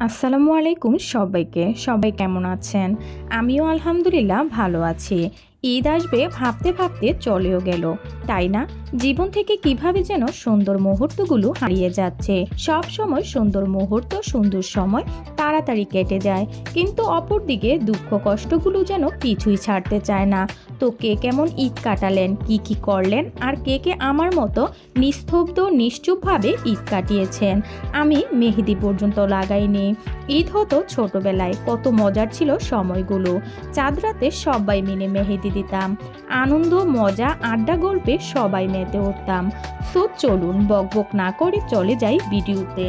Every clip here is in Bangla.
আসসালামু আলাইকুম সবাইকে। সবাই কেমন আছেন? আমিও আলহামদুলিল্লাহ ভালো আছি। ঈদ আসবে ভাবতে ভাবতে চলেও গেল, তাই না? জীবন থেকে কিভাবে যেন সুন্দর মুহূর্তগুলো হারিয়ে যাচ্ছে। সব সময় সুন্দর মুহূর্ত, সুন্দর সময় তাড়াতাড়ি কেটে যায়, কিন্তু অপরদিকে দুঃখ কষ্টগুলো যেন পিছুই ছাড়তে চায় না। তো কে কেমন ঈদ কাটালেন, কি কি করলেন, আর কে কে আমার মতো নিস্তব্ধ নিশ্চুপভাবে ঈদ কাটিয়েছেন? আমি মেহেদি পর্যন্ত লাগাইনি। ঈদ হতো ছোটবেলায়, কত মজার ছিল সময়গুলো। চাঁদ রাতে সবাই মিলে মেহেদি দিতাম, আনন্দ মজা আড্ডা গল্পে সবাই মেতে উঠতাম। সো চলুন বকবক না করে চলে যাই ভিডিওতে।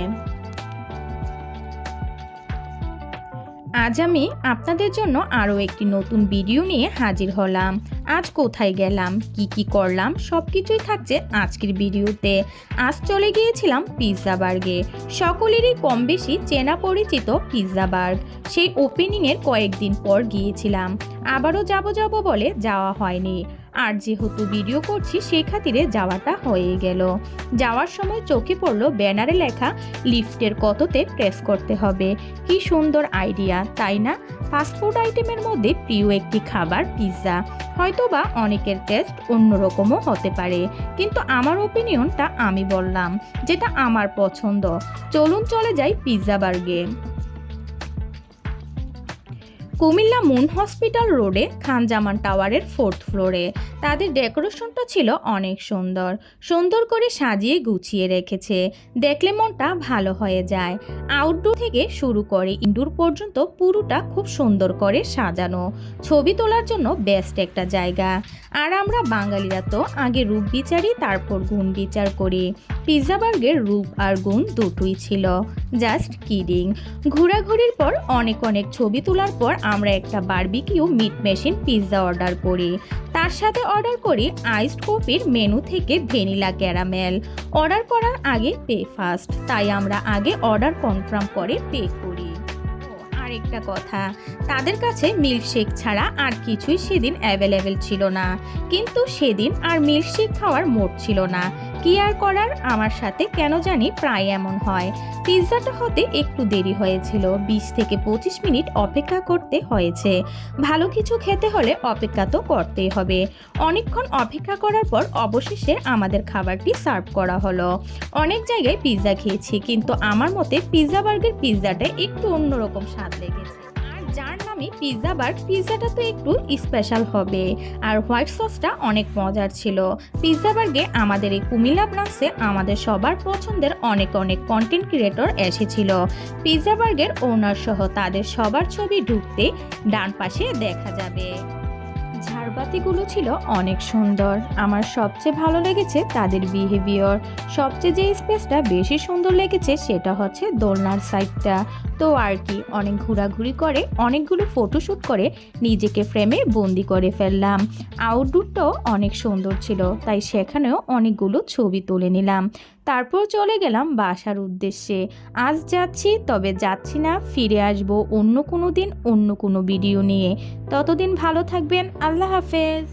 আজ আমি আপনাদের জন্য আরও একটি নতুন ভিডিও নিয়ে হাজির হলাম। আজ কোথায় গেলাম, কি কি করলাম, সব কিছুই থাকছে আজকের ভিডিওতে। আজ চলে গিয়েছিলাম পিৎজা বার্গে, সকলেরই কম বেশি চেনা পরিচিত পিৎজা বার্গ। সেই ওপেনিংয়ের কয়েকদিন পর গিয়েছিলাম, আবারও যাব বলে যাওয়া হয়নি। আর যেহেতু ভিডিও করছি সেই খাতিরে যাওয়াটা হয়ে গেল। যাওয়ার সময় চোখে পড়লো ব্যানারে লেখা লিফটের কততে প্রেস করতে হবে। কি সুন্দর আইডিয়া, তাই না? ফাস্টফুড আইটেমের মধ্যে প্রিয় একটি খাবার পিৎজা। হয়তোবা অনেকের টেস্ট অন্যরকমও হতে পারে, কিন্তু আমার ওপিনিয়নটা আমি বললাম, যেটা আমার পছন্দ। চলুন চলে যাই পিৎজা বার্গে। কুমিল্লা মুন হসপিটাল রোডে খানজামান টাওয়ারের 4th ফ্লোরে। তাদের ডেকোরেশনটা ছিল অনেক সুন্দর, সুন্দর করে সাজিয়ে গুছিয়ে রেখেছে, দেখলে মনটা ভালো হয়ে যায়। আউটডোর থেকে শুরু করে ইনডোর পর্যন্ত পুরোটা খুব সুন্দর করে সাজানো, ছবি তোলার জন্য বেস্ট একটা জায়গা। আর আমরা বাঙালিরা তো আগে রূপ বিচারি, তারপর গুণ বিচার করি। পিৎজা বার্গের রূপ আর গুণ দুটোই ছিল, জাস্ট কিডিং। ঘোরাঘুরির পর অনেক ছবি তোলার পর আমরা একটা barbecue meat machine pizza order করি। তার সাথে অর্ডার করি আইসড কফির মেনু থেকে ভ্যানিলা ক্যারামেল। অর্ডার করার আগে পে ফার্স্ট, তাই আমরা আগে অর্ডার কনফার্ম করে পে করি। আরেকটা কথা, তাদের কাছে মিল্কশেক ছাড়া আর কিছুই সেদিন অ্যাভেলেবেল ছিল না, কিন্তু সেদিন আর মিল্কশেক খাওয়ার মোড ছিল না। কি আর করার, আমার সাথে কেন জানি প্রায় এমন হয়। পিৎজাটা হতে একটু দেরি হয়েছিল, 20 থেকে 25 মিনিট অপেক্ষা করতে হয়েছে। ভালো কিছু খেতে হলে অপেক্ষা তো করতেই হবে। অনেকক্ষণ অপেক্ষা করার পর অবশেষে আমাদের খাবারটি সার্ভ করা হলো। অনেক জায়গায় পিৎজা খেয়েছি, কিন্তু আমার মতে পিৎজা বার্গের পিৎজাটা একটু অন্যরকম স্বাদ লেগেছে। আর যার নামে পিৎজা বার্গ, পিৎজাটা তো একটু স্পেশাল হবে। আর হোয়াইট সসটা অনেক মজার ছিল। পিৎজা বার্গে আমাদের এই কুমিল্লা ব্রাঞ্চে আমাদের সবার পছন্দের অনেক কন্টেন্ট ক্রিয়েটর এসেছিল। পিৎজা বার্গের ওনার সহ তাদের সবার ছবি ঢুকতে ডান পাশে দেখা যাবে। ঝাড়বাতিগুলো ছিল অনেক সুন্দর। আমার সবচেয়ে ভালো লেগেছে তাদের বিহেভিয়ার। সবচেয়ে যে স্পেসটা বেশি সুন্দর লেগেছে সেটা হচ্ছে দোলনার সাইডটা। তো আর কি, অনেক ঘোরাঘুরি করে অনেকগুলো ফটোশ্যুট করে নিজেকে ফ্রেমে বন্দি করে ফেললাম। আউটডোরটাও অনেক সুন্দর ছিল, তাই সেখানেও অনেকগুলো ছবি তুলে নিলাম। তারপর চলে গেলাম বাসার উদ্দেশ্যে। আজ যাচ্ছি, তবে যাচ্ছি না, ফিরে আসবো অন্য কোনো দিন অন্য কোনো ভিডিও নিয়ে। ততদিন ভালো থাকবেন। আল্লাহ হাফেজ।